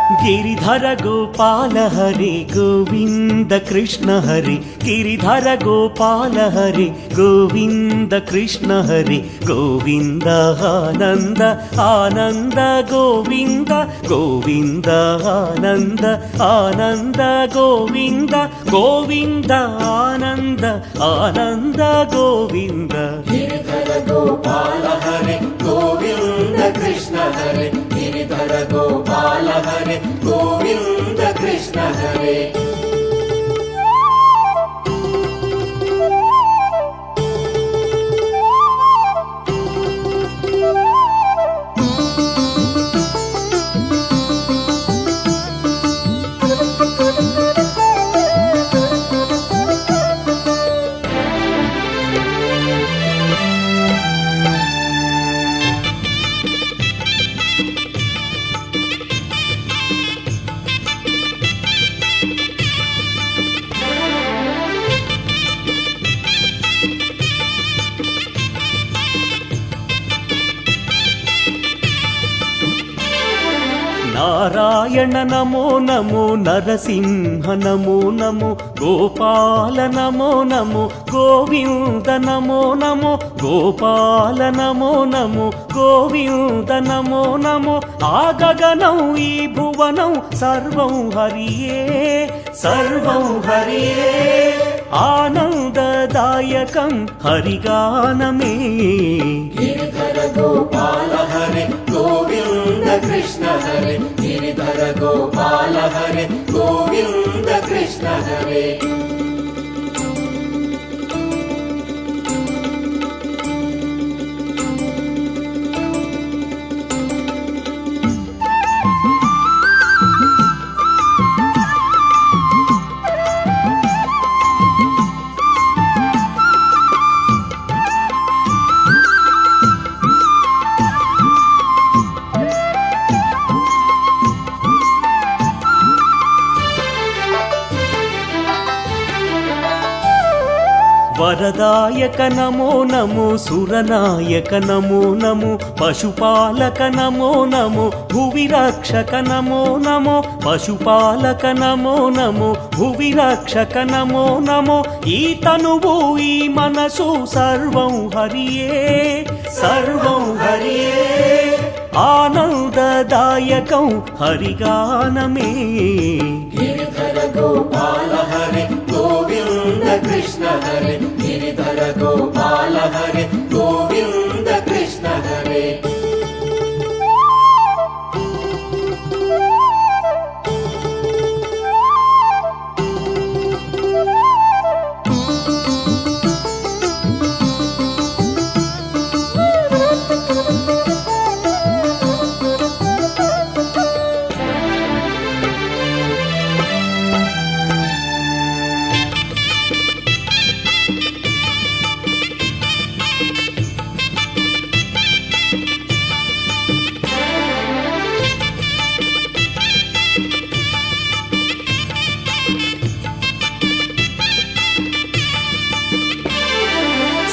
गिरिधर गोपाल हरे गोविंद कृष्ण हरे गिरिधर गोपाल हरे गोविंद कृष्ण हरे गोविंद आनंद आनंद गोविंद गोविंद आनंद आनंद गोविंद गोविंद आनंद आनंद गोविंद गिरिधर गोपाल हरे गोविंद कृष्ण हरे गिरिधर गोपाल हरे गोविंद कृष्ण हरे। नारायण नमो नमो नरसिंह नमो नमो गोपाल नमो नमो गोविंद नमो नमो गोपाल नमो नमो गोविंद नमो नमो आगगनं ई भुवनं सर्वं हरिये आनन्ददायकं हरिगानमे। गिरिधर गोपाल हरे गोविंद कृष्ण हरे गिरिधर गोपाल हरे गोविंद कृष्ण हरे। वरदायक नमो नमो सुरनायक नमो नमो पशुपालक नमो नमो भुविरक्षक नमो नमो पशुपालक नमो नमो भुविरक्षक नमो नमो ई तनुवु ई मनसु सर्वं हरिये आनन्ददायकं हरिगानमे। गिरिधर गोपाल हरे गोविंद कृष्ण हरे गिरिधर गोपाल हरे गोविंद कृष्ण हरे।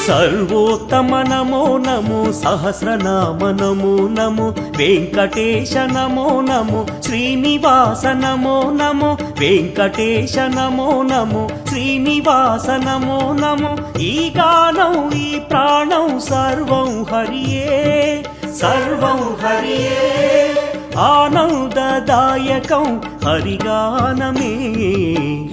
सर्वोत्तम नमो नमो सहस्रनाम नमो नमो वेंकटेश नमो नमो श्रीनिवास नमो नमो वेंकटेश नमो नमो श्रीनिवास नमो नमो ई गानं ई प्राणं सर्वं हरिये आनन्ददायकं हरिगानमे।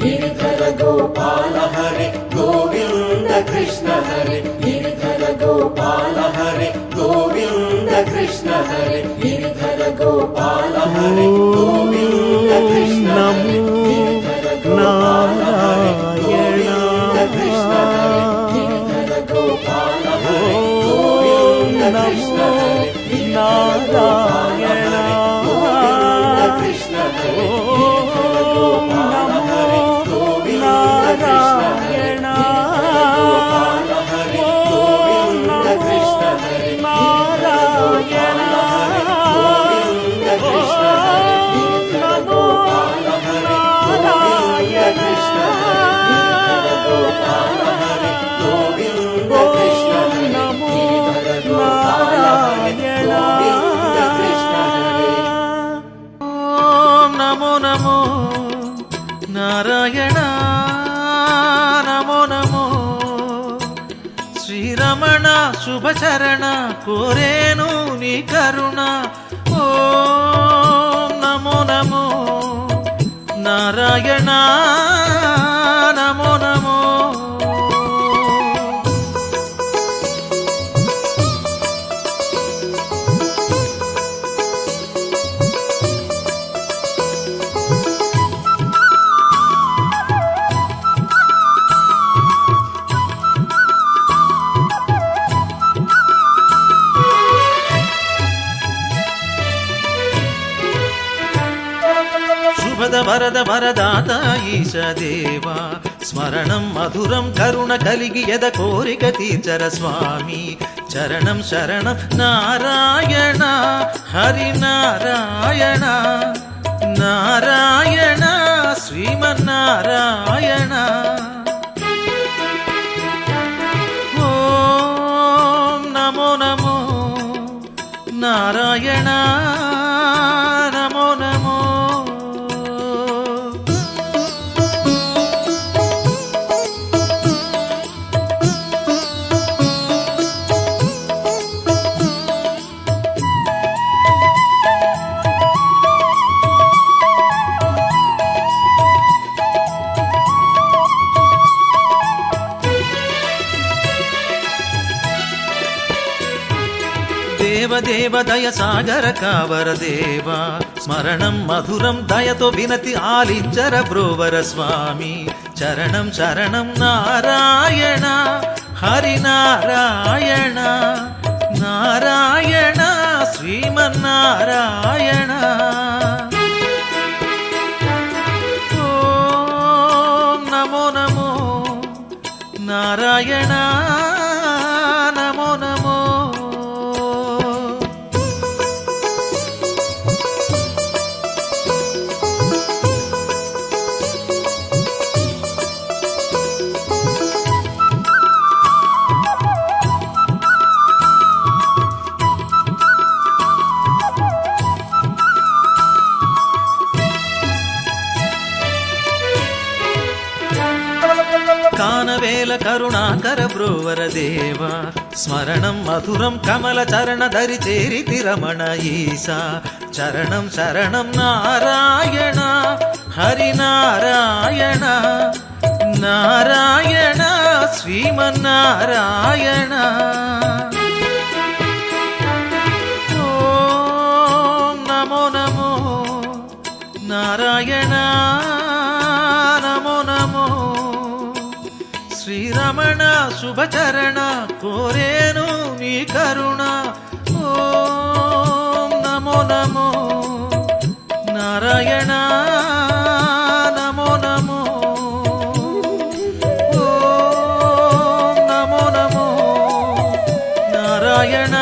गिरिधर गोपाल हरे गोविंद कृष्ण हरे गिरिधर गोपाल हरे गोविंद कृष्ण हरे गिरिधर गोपाल हरे गोविंद कृष्ण हरे गिरिधर गोपाल हरे गोविंद कृष्ण हरे गिरिधर गोपाल हरे गोविंद कृष्ण हरे गिरिधर गोपाल हरे गोविंद कृष्ण हरे गिरिधर गोपाल हरे गोविंद कृष्ण हरे गिरिधर गोपाल हरे गोविंद कृष्ण हरे गिरिधर गोपाल हरे गोविंद कृष्ण हरे। నమో నమో నారాయణ నమో నమో శ్రీరమణ శుభచరణ కోరేను నీ కరుణ ఓం నమో నమో నారాయణ నమో నమో శుభద వరద వరదాత ఈశ దేవా స్మరణం మధురం కరుణ కలిగి ఎద కోరిక తీర్చర స్వామి చరణం శరణం నారాయణ హరి నారాయణ నారాయణ శ్రీమన్నారాయణ ఓం నమో నమో నారాయణ నమో నమో దేవదేవ దయ సాగర కావర దేవా స్మరణం మధురం దయతో వినతి ఆలించర బ్రోవర స్వామి చరణం శరణం నారాయణ హరి నారాయణ నారాయణ శ్రీమన్నారాయణ ఓం నమో నమో నారాయణ నమో నమో కానవేల కరుణాకర బ్రోవర దేవా స్మరణం మధురం కమల చరణ ధరి చేరితి రమణ ఈశా చరణం శరణం నారాయణ హరి నారాయణ నారాయణ శ్రీమన్నారాయణ ఓం నమో నమో నారాయణ నమో నమో శ్రీరమణ శుభచరణ కోరేను నీ కరుణ ఓం నమో నమో నారాయణ నమో నమో ఓం నమో నమో నారాయణ